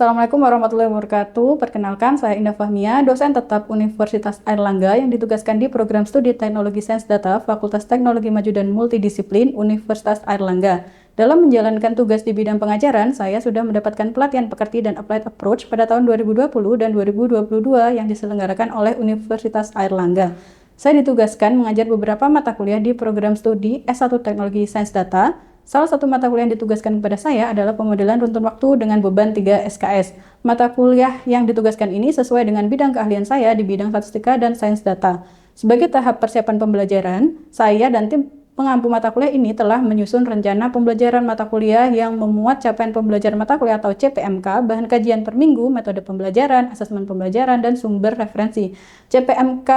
Assalamualaikum warahmatullahi wabarakatuh. Perkenalkan, saya Indah Fahmia, dosen tetap Universitas Airlangga yang ditugaskan di Program Studi Teknologi Sains Data, Fakultas Teknologi Maju dan Multidisiplin, Universitas Airlangga. Dalam menjalankan tugas di bidang pengajaran, saya sudah mendapatkan pelatihan pekerti dan applied approach pada tahun 2020 dan 2022 yang diselenggarakan oleh Universitas Airlangga. Saya ditugaskan mengajar beberapa mata kuliah di program studi S1 Teknologi Sains Data. Salah satu mata kuliah yang ditugaskan kepada saya adalah pemodelan runtun waktu dengan beban 3 SKS. Mata kuliah yang ditugaskan ini sesuai dengan bidang keahlian saya di bidang statistika dan sains data. Sebagai tahap persiapan pembelajaran, saya dan tim pengampu mata kuliah ini telah menyusun rencana pembelajaran mata kuliah yang memuat capaian pembelajaran mata kuliah atau CPMK, bahan kajian per minggu, metode pembelajaran, asesmen pembelajaran, dan sumber referensi. CPMK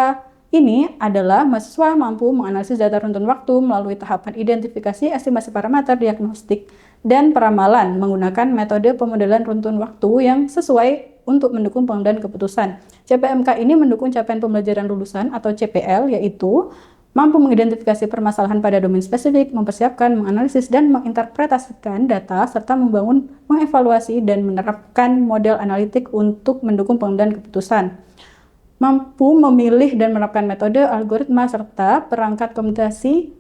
ini adalah mahasiswa mampu menganalisis data runtun waktu melalui tahapan identifikasi, estimasi parameter, diagnostik, dan peramalan menggunakan metode pemodelan runtun waktu yang sesuai untuk mendukung pengambilan keputusan. CPMK ini mendukung capaian pembelajaran lulusan atau CPL, yaitu mampu mengidentifikasi permasalahan pada domain spesifik, mempersiapkan, menganalisis, dan menginterpretasikan data, serta membangun, mengevaluasi, dan menerapkan model analitik untuk mendukung pengambilan keputusan. Mampu memilih dan menerapkan metode, algoritma, serta perangkat komputasi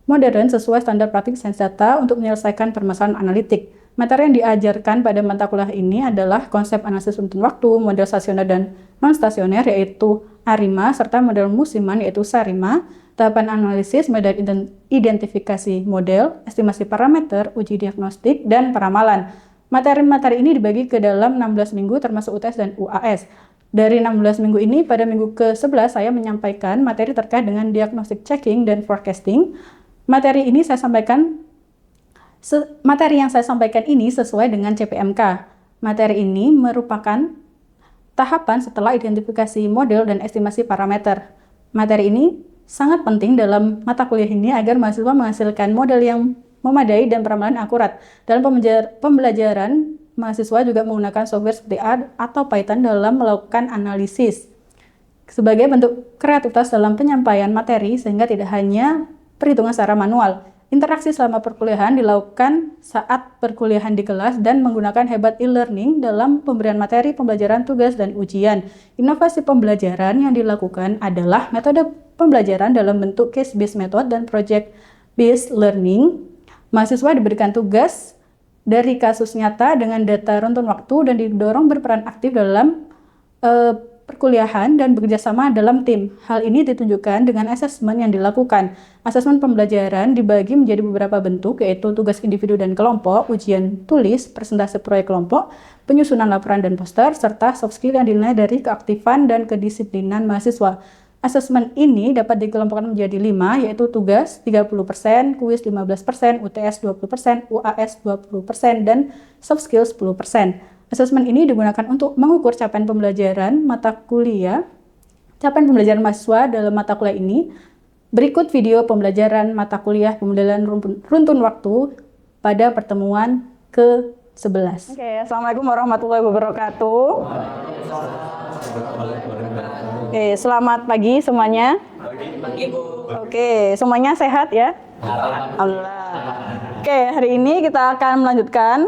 modern sesuai standar praktik sains data untuk menyelesaikan permasalahan analitik. Materi yang diajarkan pada mata kuliah ini adalah konsep analisis runtun waktu, model stasioner dan non-stasioner yaitu ARIMA, serta model musiman yaitu SARIMA, tahapan analisis, model identifikasi model, estimasi parameter, uji diagnostik, dan peramalan. Materi-materi ini dibagi ke dalam 16 minggu termasuk UTS dan UAS. Dari 16 minggu ini, pada minggu ke-11 saya menyampaikan materi terkait dengan diagnostic checking dan forecasting. Materi yang saya sampaikan ini sesuai dengan CPMK. Materi ini merupakan tahapan setelah identifikasi model dan estimasi parameter. Materi ini sangat penting dalam mata kuliah ini agar mahasiswa menghasilkan model yang memadai dan peramalan akurat. Dalam pembelajaran, mahasiswa juga menggunakan software seperti R atau Python dalam melakukan analisis sebagai bentuk kreativitas dalam penyampaian materi sehingga tidak hanya perhitungan secara manual. Interaksi selama perkuliahan dilakukan saat perkuliahan di kelas dan menggunakan hebat e-learning dalam pemberian materi, pembelajaran, tugas, dan ujian. Inovasi pembelajaran yang dilakukan adalah metode pembelajaran dalam bentuk case-based method dan project-based learning. Mahasiswa diberikan tugas dari kasus nyata dengan data runtun waktu dan didorong berperan aktif dalam perkuliahan dan bekerjasama dalam tim. Hal ini ditunjukkan dengan asesmen yang dilakukan. Asesmen pembelajaran dibagi menjadi beberapa bentuk, yaitu tugas individu dan kelompok, ujian tulis, presentasi proyek kelompok, penyusunan laporan dan poster, serta soft skill yang dinilai dari keaktifan dan kedisiplinan mahasiswa. Asesmen ini dapat dikelompokkan menjadi 5, yaitu tugas 30%, kuis 15%, UTS 20%, UAS 20%, dan soft skill 10%. Asesmen ini digunakan untuk mengukur capaian pembelajaran mata kuliah, capaian pembelajaran mahasiswa dalam mata kuliah ini. Berikut video pembelajaran mata kuliah pemodelan runtun waktu pada pertemuan ke-11. Assalamualaikum warahmatullahi wabarakatuh. Selamat pagi semuanya. Pagi, Bu. Semuanya sehat ya? Alhamdulillah. Hari ini kita akan melanjutkan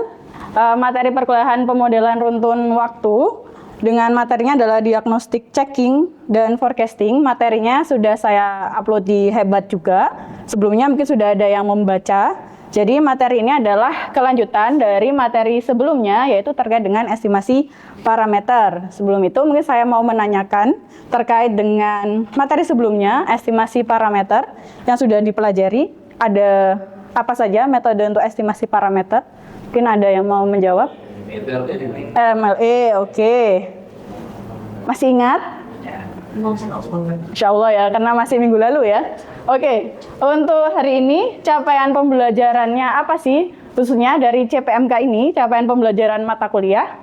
materi perkuliahan pemodelan runtun waktu dengan materinya adalah diagnostic checking dan forecasting. Materinya sudah saya upload di Hebat juga. Sebelumnya mungkin sudah ada yang membaca. Jadi materi ini adalah kelanjutan dari materi sebelumnya, yaitu terkait dengan estimasi parameter. Sebelum itu mungkin saya mau menanyakan terkait dengan materi sebelumnya, estimasi parameter yang sudah dipelajari. Ada apa saja metode untuk estimasi parameter? Mungkin ada yang mau menjawab? MLE, oke. Masih ingat? Insya Allah ya, karena masih minggu lalu ya. Untuk hari ini capaian pembelajarannya apa sih? Khususnya dari CPMK ini, capaian pembelajaran mata kuliah,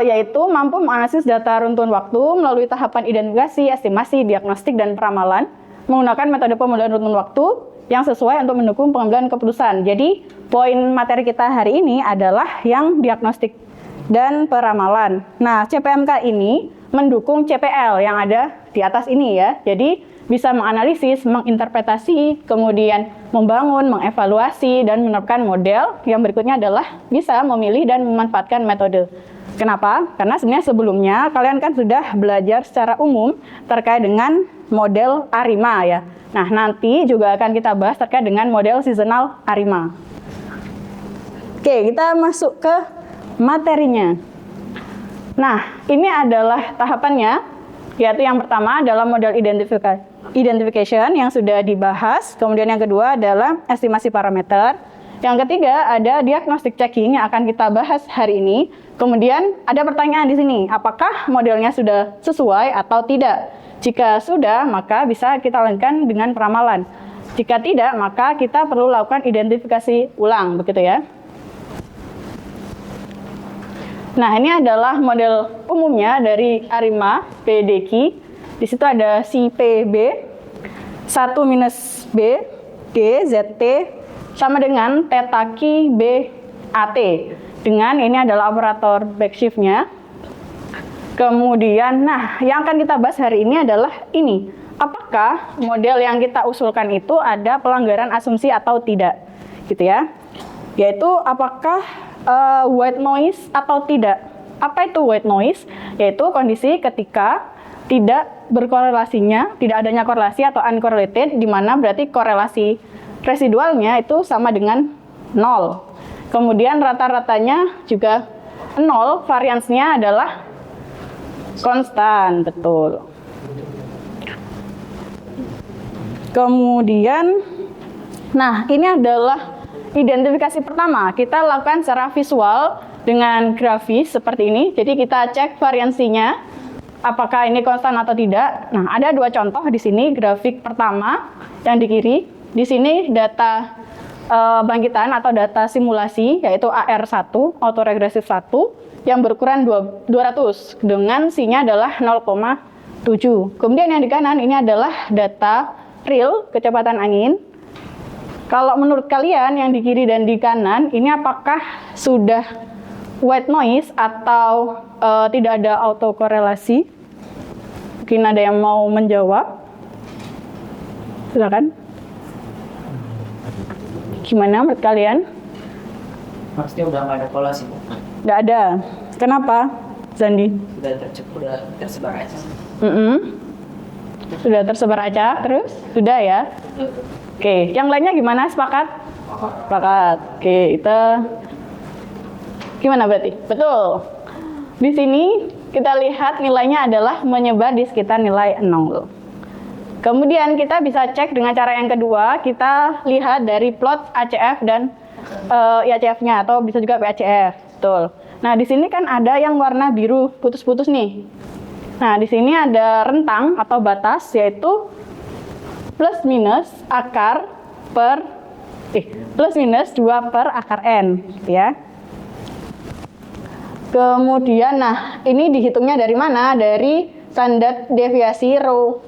yaitu mampu menganalisis data runtun waktu melalui tahapan identifikasi, estimasi, diagnostik, dan peramalan menggunakan metode pemodelan runtun waktu yang sesuai untuk mendukung pengambilan keputusan. Jadi, poin materi kita hari ini adalah yang diagnostik dan peramalan. Nah, CPMK ini mendukung CPL yang ada di atas ini ya. Jadi bisa menganalisis, menginterpretasi, kemudian membangun, mengevaluasi, dan menerapkan model. Yang berikutnya adalah bisa memilih dan memanfaatkan metode. Kenapa? Karena sebenarnya sebelumnya kalian kan sudah belajar secara umum terkait dengan model ARIMA ya. Nah, nanti juga akan kita bahas terkait dengan model seasonal ARIMA. Oke, kita masuk ke materinya. Nah, ini adalah tahapannya, yaitu yang pertama adalah model identification yang sudah dibahas, kemudian yang kedua adalah estimasi parameter, yang ketiga ada diagnostic checking yang akan kita bahas hari ini. Kemudian ada pertanyaan di sini, apakah modelnya sudah sesuai atau tidak? Jika sudah, maka bisa kita lanjutkan dengan peramalan. Jika tidak, maka kita perlu lakukan identifikasi ulang, begitu ya. Nah, ini adalah model umumnya dari ARIMA PDQ. Di situ ada si PB, 1 minus B, D, ZT, sama dengan theta Q, B, AT. Dengan ini adalah operator backshift-nya. Kemudian, nah, yang akan kita bahas hari ini adalah ini. Apakah model yang kita usulkan itu ada pelanggaran asumsi atau tidak? Gitu ya. Yaitu apakah white noise atau tidak. Apa itu white noise? Yaitu kondisi ketika tidak berkorelasinya, tidak adanya korelasi atau uncorrelated, di mana berarti korelasi residualnya itu sama dengan 0. Kemudian rata-ratanya juga 0, variansnya adalah konstan, betul. Kemudian, nah ini adalah identifikasi pertama. Kita lakukan secara visual dengan grafis seperti ini. Jadi kita cek variansinya, apakah ini konstan atau tidak. Nah, ada dua contoh di sini. Grafik pertama yang di kiri, di sini data bangkitan atau data simulasi, yaitu AR1, autoregresif 1, yang berukuran 200 dengan C-nya adalah 0,7. Kemudian yang di kanan ini adalah data real kecepatan angin. Kalau menurut kalian yang di kiri dan di kanan ini apakah sudah white noise atau tidak ada autokorelasi? Mungkin ada yang mau menjawab. Silakan. Gimana menurut kalian? Maksudnya udah nggak ada korelasi, Bu? Nggak ada. Kenapa, Zandi? Udah tersebar aja. Sudah tersebar aja, terus? Sudah ya? Oke, yang lainnya gimana? Sepakat? Sepakat. Oke, kita gimana berarti? Betul. Di sini kita lihat nilainya adalah menyebar di sekitar nilai 0. Kemudian kita bisa cek dengan cara yang kedua, kita lihat dari plot ACF dan IACF-nya atau bisa juga PACF. Betul. Nah, di sini kan ada yang warna biru putus-putus nih. Nah, di sini ada rentang atau batas yaitu plus minus akar per plus minus 2 per akar N, ya. Kemudian, nah, ini dihitungnya dari mana? Dari standar deviasi rho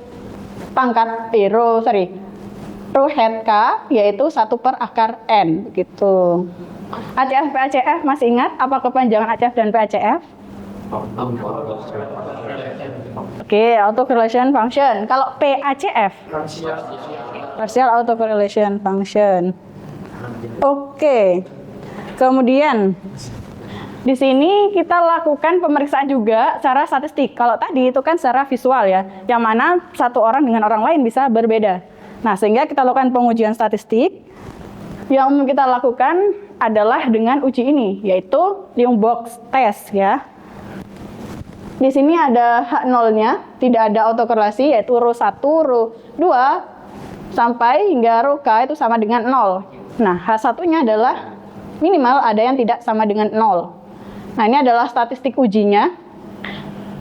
rho head K, yaitu 1 per akar N, gitu. ACF, PACF, masih ingat apa kepanjangan ACF dan PACF? Oke, autocorrelation function. Kalau PACF? Partial autocorrelation function. Oke. Kemudian di sini kita lakukan pemeriksaan juga secara statistik. Kalau tadi itu kan secara visual ya, yang mana satu orang dengan orang lain bisa berbeda. Nah, sehingga kita lakukan pengujian statistik. Yang umum kita lakukan adalah dengan uji ini, yaitu Young box test ya. Di sini ada H0-nya, tidak ada autokorelasi, yaitu rho 1, rho 2, sampai hingga rho K itu sama dengan 0. Nah, H1-nya adalah minimal ada yang tidak sama dengan 0. Nah, ini adalah statistik ujinya.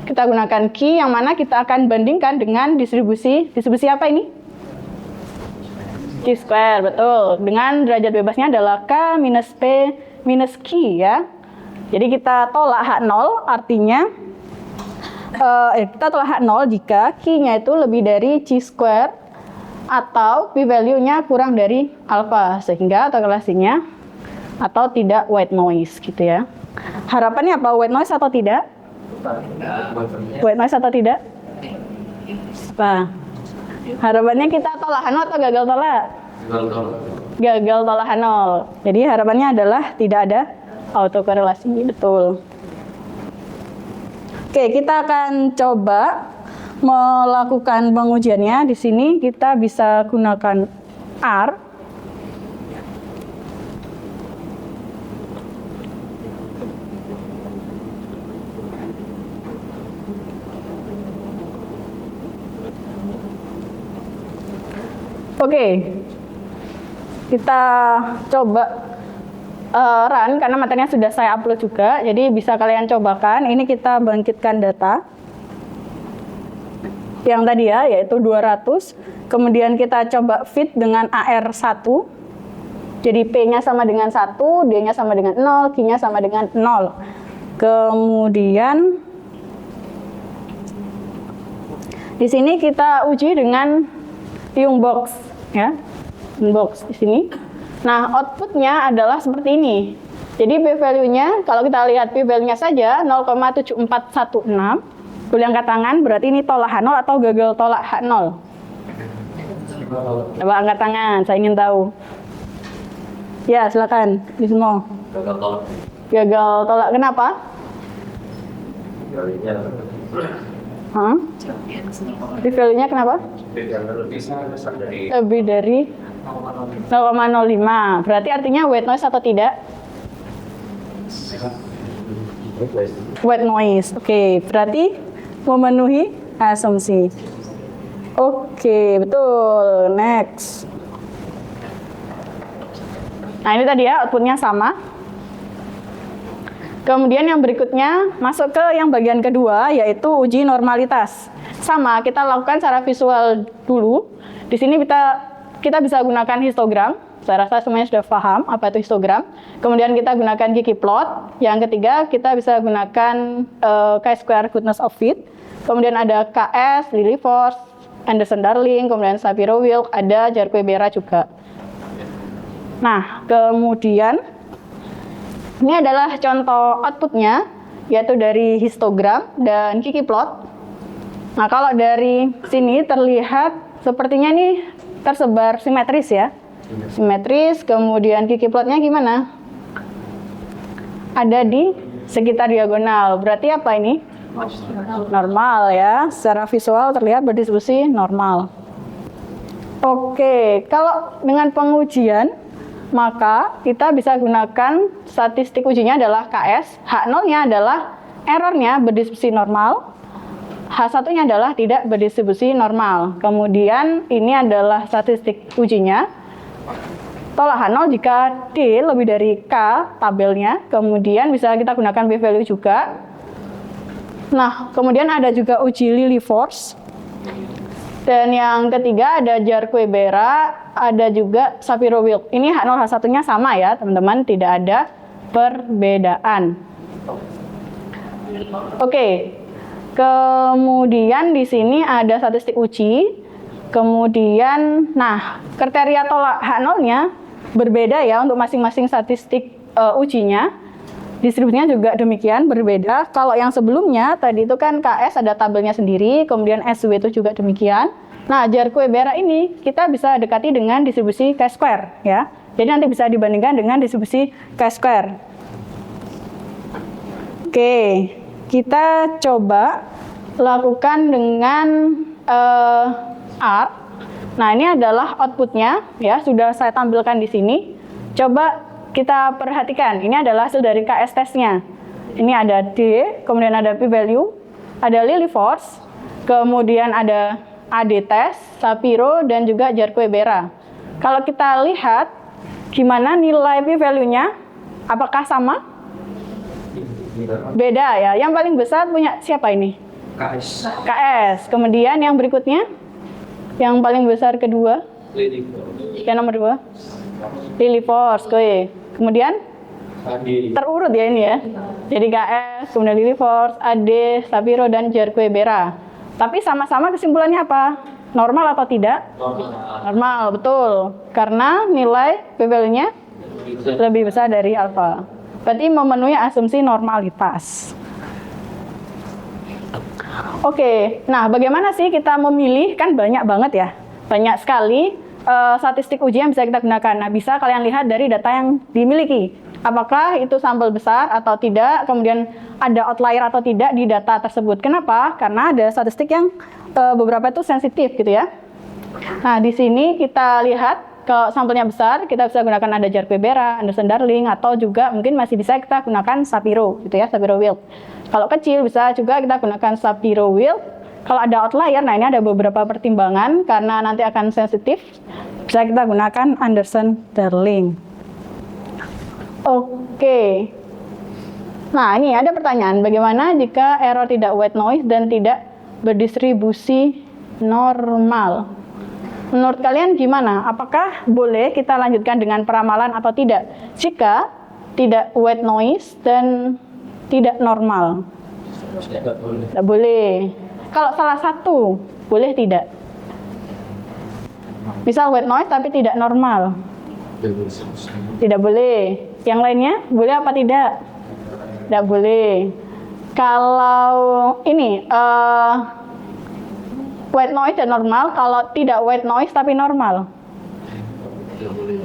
Kita gunakan Q yang mana kita akan bandingkan dengan distribusi apa ini? Q-square, betul. Dengan derajat bebasnya adalah K minus P minus Q ya. Jadi kita tolak H0, artinya kita tolak H0 jika Q-nya itu lebih dari Q-square atau p-value-nya kurang dari alpha, sehingga autokorelasinya atau tidak white noise gitu ya. Harapannya apa? White noise atau tidak? White noise atau tidak? Apa? Harapannya kita tolak H0 atau gagal tolak? Gagal tolak H0. Jadi harapannya adalah tidak ada autokorelasi, betul. Oke, kita akan coba melakukan pengujiannya. Di sini kita bisa gunakan R. Oke, kita coba run karena materinya sudah saya upload juga, jadi bisa kalian cobakan. Ini kita bangkitkan data yang tadi ya, yaitu 200. Kemudian kita coba fit dengan AR1. Jadi P-nya sama dengan 1, D-nya sama dengan 0, Q-nya sama dengan 0. Kemudian di sini kita uji dengan Yungbox ya. Yungbox di sini. Nah, outputnya adalah seperti ini. Jadi p-value-nya, kalau kita lihat p-value-nya saja 0,7416. Boleh angkat tangan, berarti ini tolak H0 atau gagal tolak H0? Coba angkat tangan, saya ingin tahu. Ya, silakan, Bismo. Gagal tolak. Gagal tolak, kenapa? P-value-nya kenapa? Lebih dari 0,05. Berarti artinya white noise atau tidak? White noise. Oke, berarti memenuhi asumsi. Oke, betul. Next. Nah, ini tadi ya outputnya sama. Kemudian yang berikutnya masuk ke yang bagian kedua, yaitu uji normalitas. Sama, kita lakukan secara visual dulu. Di sini kita bisa gunakan histogram. Saya rasa semuanya sudah paham apa itu histogram. Kemudian kita gunakan Giki plot. Yang ketiga, kita bisa gunakan chi-square goodness of fit. Kemudian ada KS, Lilly force, Anderson-Darling, kemudian Shapiro-Wilk, ada Jarque-Bera juga. Nah, kemudian ini adalah contoh outputnya, yaitu dari histogram dan Giki plot. Nah, kalau dari sini terlihat sepertinya ini tersebar simetris ya. Simetris, kemudian Giki plotnya gimana? Ada di sekitar diagonal. Berarti apa ini? Normal ya. Secara visual terlihat berdistribusi normal. Oke, kalau dengan pengujian, maka kita bisa gunakan statistik ujinya adalah KS. H0-nya adalah errornya berdistribusi normal. H1-nya adalah tidak berdistribusi normal. Kemudian ini adalah statistik ujinya. Tolak H0 jika D lebih dari K tabelnya. Kemudian bisa kita gunakan p-value juga. Nah, kemudian ada juga uji Lilly force. Dan yang ketiga ada Jarque-Bera, ada juga Shapiro-Wilk. Ini H0 H1-nya sama ya, teman-teman, tidak ada perbedaan. Oke. Kemudian di sini ada statistik uji. Kemudian, nah, kriteria tolak H0-nya berbeda ya untuk masing-masing statistik ujinya. Distribusinya juga demikian berbeda. Kalau yang sebelumnya tadi itu kan KS ada tabelnya sendiri, kemudian SW itu juga demikian. Nah, Jarque-Bera ini kita bisa dekati dengan distribusi chi-square ya. Jadi nanti bisa dibandingkan dengan distribusi chi-square. Oke, kita coba lakukan dengan R. Nah, ini adalah outputnya ya, sudah saya tampilkan di sini. Coba kita perhatikan, ini adalah hasil dari KS testnya. Ini ada D, kemudian ada p-value, ada Lilly force, kemudian ada AD test, Shapiro, dan juga Jarque-Bera. Kalau kita lihat, gimana nilai p-value-nya? Apakah sama? Beda ya. Yang paling besar punya siapa ini? KS. KS. Kemudian yang berikutnya? Yang paling besar kedua? Lilly force. Yang nomor 2? Lilly force. Oke. Kemudian terurut ya ini ya. Jadi KS, kemudian Lilly force, AD, Shapiro, dan Jarque-Bera. Tapi sama-sama kesimpulannya apa? Normal atau tidak? Normal, betul. Karena nilai p-value-nya lebih besar dari alfa. Berarti memenuhi asumsi normalitas. Oke, nah bagaimana sih kita memilih? Kan banyak banget ya, banyak sekali statistik uji yang bisa kita gunakan. Nah, bisa kalian lihat dari data yang dimiliki. Apakah itu sampel besar atau tidak, kemudian ada outlier atau tidak di data tersebut. Kenapa? Karena ada statistik yang beberapa itu sensitif gitu ya. Nah, di sini kita lihat kalau sampelnya besar, kita bisa gunakan ada Jar-Bebera, Anderson-Darling, atau juga mungkin masih bisa kita gunakan Shapiro gitu ya, Shapiro-Wilk. Kalau kecil bisa juga kita gunakan Shapiro-Wilk. Kalau ada outlier, nah ini ada beberapa pertimbangan karena nanti akan sensitif, bisa kita gunakan Anderson-Darling. Oke. Nah, ini ada pertanyaan, bagaimana jika error tidak white noise dan tidak berdistribusi normal? Menurut kalian gimana? Apakah boleh kita lanjutkan dengan peramalan atau tidak? Jika tidak white noise dan tidak normal. Tidak boleh. Kalau salah satu, boleh tidak? Misal white noise tapi tidak normal. Tidak boleh. Yang lainnya, boleh apa tidak? Tidak boleh. Kalau ini, white noise dan normal, kalau tidak white noise tapi normal.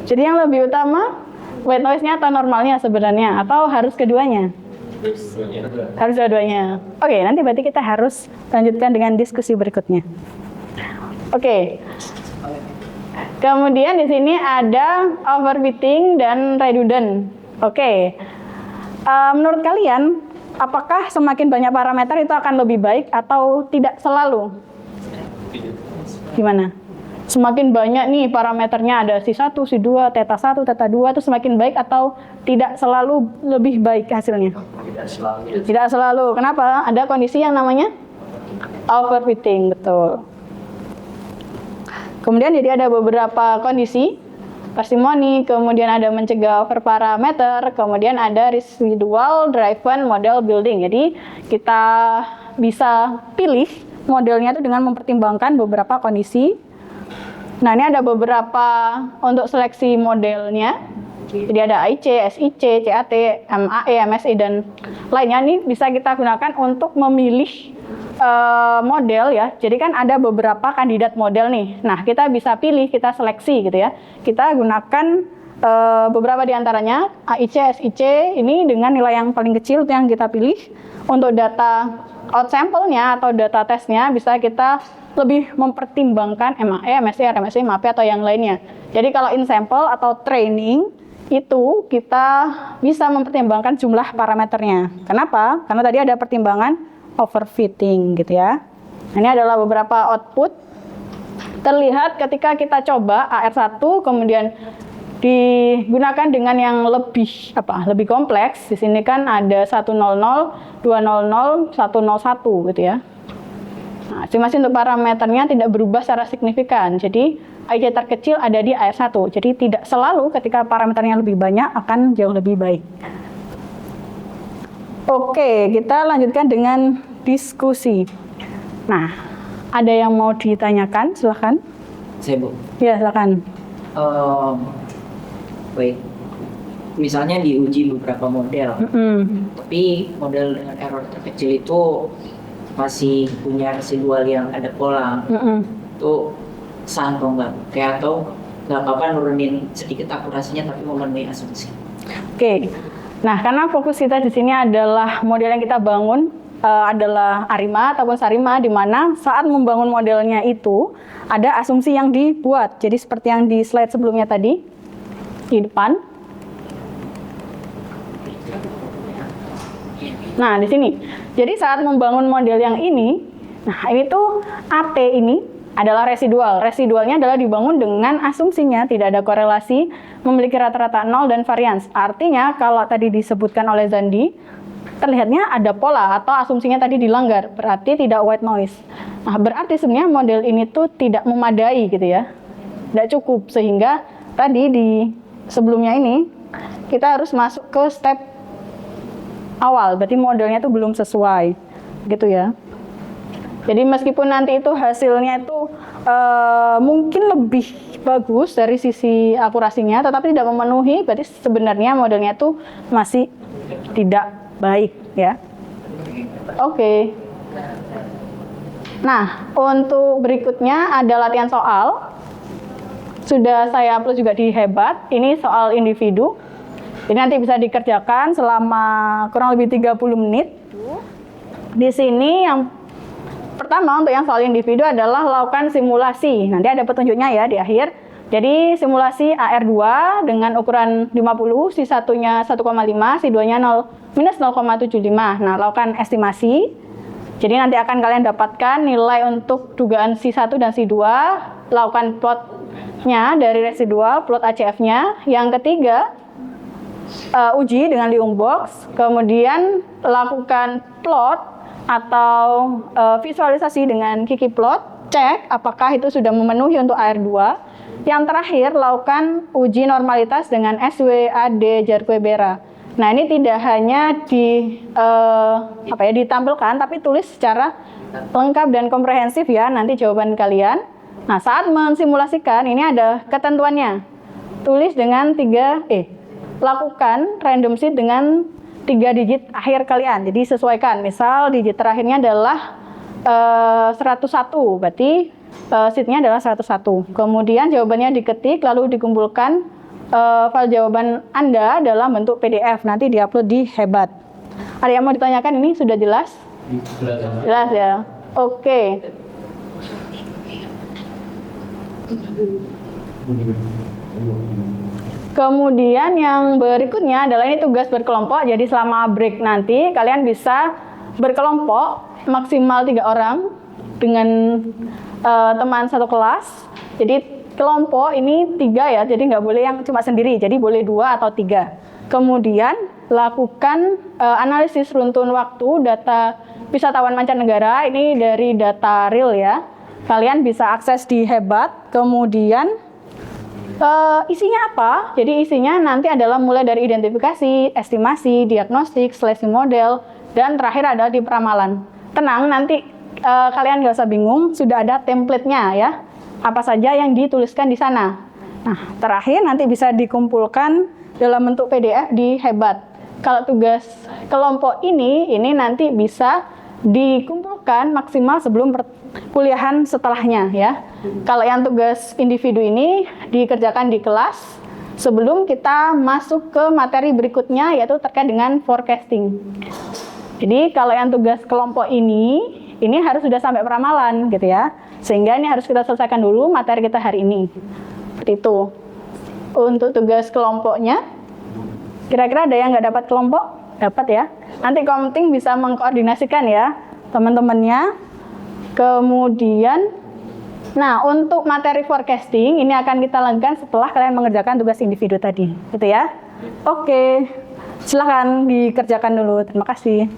Jadi yang lebih utama, white noise-nya atau normalnya sebenarnya? Atau harus keduanya? Harus dua-duanya. Oke, nanti berarti kita harus lanjutkan dengan diskusi berikutnya. Oke. Kemudian di sini ada overfitting dan redundant. Oke. Menurut kalian, apakah semakin banyak parameter itu akan lebih baik atau tidak selalu? Gimana? Semakin banyak nih parameternya, ada C1, C2, theta 1, theta 2, itu semakin baik atau tidak selalu lebih baik hasilnya? Tidak selalu. Tidak selalu. Kenapa? Ada kondisi yang namanya overfitting, betul. Kemudian jadi ada beberapa kondisi, parsimony, kemudian ada mencegah overparameter, kemudian ada residual driven model building. Jadi kita bisa pilih modelnya itu dengan mempertimbangkan beberapa kondisi. Nah, ini ada beberapa untuk seleksi modelnya. Jadi ada AIC, SIC, CAT, MAE, MSI, dan lainnya. Ini bisa kita gunakan untuk memilih model ya. Jadi kan ada beberapa kandidat model nih. Nah, kita bisa pilih, kita seleksi gitu ya. Kita gunakan beberapa di antaranya, AIC, SIC, ini dengan nilai yang paling kecil itu yang kita pilih. Untuk data out sample-nya atau data tesnya bisa kita lebih mempertimbangkan MAE, MSI, RMSI, MAP atau yang lainnya. Jadi kalau in sample atau training itu kita bisa mempertimbangkan jumlah parameternya. Kenapa? Karena tadi ada pertimbangan overfitting gitu ya. Ini adalah beberapa output terlihat ketika kita coba AR1 kemudian digunakan dengan yang lebih kompleks. Di sini kan ada 100, 200, 101 gitu ya. Nah, masing-masing untuk parameternya tidak berubah secara signifikan. Jadi IC terkecil ada di AR1. Jadi tidak selalu ketika parameternya lebih banyak akan jauh lebih baik. Oke, kita lanjutkan dengan diskusi. Nah, ada yang mau ditanyakan? Silahkan. Saya, Bu. Ya, silakan. Baik. Misalnya diuji beberapa model, tapi model dengan error terkecil itu masih punya residual yang ada pola. Itu sah atau enggak? Kayak atau nggak apa-apa nurunin sedikit akurasinya tapi memenuhi asumsi. Oke. Nah, karena fokus kita di sini adalah model yang kita bangun adalah ARIMA ataupun SARIMA, di mana saat membangun modelnya itu ada asumsi yang dibuat. Jadi seperti yang di slide sebelumnya tadi di depan. Nah, di sini. Jadi saat membangun model yang ini, nah ini tuh AT ini adalah residual. Residualnya adalah dibangun dengan asumsinya tidak ada korelasi, memiliki rata-rata 0 dan varians. Artinya kalau tadi disebutkan oleh Zandi, terlihatnya ada pola atau asumsinya tadi dilanggar, berarti tidak white noise. Nah, berarti sebenarnya model ini tuh tidak memadai gitu ya. Tidak cukup, sehingga tadi di sebelumnya ini kita harus masuk ke step awal, berarti modelnya itu belum sesuai gitu ya. Jadi meskipun nanti itu hasilnya itu mungkin lebih bagus dari sisi akurasinya, tetapi tidak memenuhi, berarti sebenarnya modelnya itu masih tidak baik ya. Oke. Nah, untuk berikutnya ada latihan soal. Sudah saya upload juga di Hebat. Ini soal individu. Jadi nanti bisa dikerjakan selama kurang lebih 30 menit. Di sini yang pertama untuk yang soal individu adalah lakukan simulasi. Nanti ada petunjuknya ya di akhir. Jadi simulasi AR2 dengan ukuran 50, si satunya 1,5, si 2-nya minus 0,75. Nah, lakukan estimasi. Jadi nanti akan kalian dapatkan nilai untuk dugaan si 1 dan si 2. Lakukan plotnya dari residual, plot ACF-nya. Yang ketiga, uji dengan Liung Box. Kemudian lakukan plot atau visualisasi dengan Kiki Plot. Cek apakah itu sudah memenuhi untuk AR2. Yang terakhir, lakukan uji normalitas dengan SWAD Jarque-Bera. Nah, ini tidak hanya ditampilkan, tapi tulis secara lengkap dan komprehensif ya, nanti jawaban kalian. Nah, saat mensimulasikan, ini ada ketentuannya. Tulis dengan lakukan random seed dengan 3 digit akhir kalian. Jadi sesuaikan, misal digit terakhirnya adalah 101, berarti seednya adalah 101. Kemudian jawabannya diketik, lalu dikumpulkan file jawaban Anda dalam bentuk PDF, nanti diupload di Hebat. Ada yang mau ditanyakan ini sudah jelas? Jelas ya? Oke. Kemudian yang berikutnya adalah ini tugas berkelompok. Jadi selama break nanti kalian bisa berkelompok maksimal 3 orang dengan teman satu kelas. Jadi kelompok ini 3 ya, jadi nggak boleh yang cuma sendiri, jadi boleh 2 atau 3. Kemudian lakukan analisis runtun waktu data wisatawan mancanegara, ini dari data real ya. Kalian bisa akses di Hebat. Kemudian isinya apa? Jadi isinya nanti adalah mulai dari identifikasi, estimasi, diagnostik, seleksi model, dan terakhir adalah di peramalan. Tenang, nanti kalian nggak usah bingung, sudah ada template-nya ya. Apa saja yang dituliskan di sana. Nah, terakhir nanti bisa dikumpulkan dalam bentuk PDF di Hebat. Kalau tugas kelompok ini nanti bisa dikumpulkan maksimal sebelum perkuliahan setelahnya ya. Kalau yang tugas individu ini dikerjakan di kelas sebelum kita masuk ke materi berikutnya, yaitu terkait dengan forecasting. Jadi kalau yang tugas kelompok ini harus sudah sampai peramalan gitu ya. Sehingga ini harus kita selesaikan dulu materi kita hari ini. Seperti itu. Untuk tugas kelompoknya, kira-kira ada yang nggak dapat kelompok? Dapat ya. Nanti Komting bisa mengkoordinasikan ya teman-temannya. Kemudian, nah untuk materi forecasting ini akan kita lakukan setelah kalian mengerjakan tugas individu tadi. Gitu ya. Oke, silakan dikerjakan dulu. Terima kasih.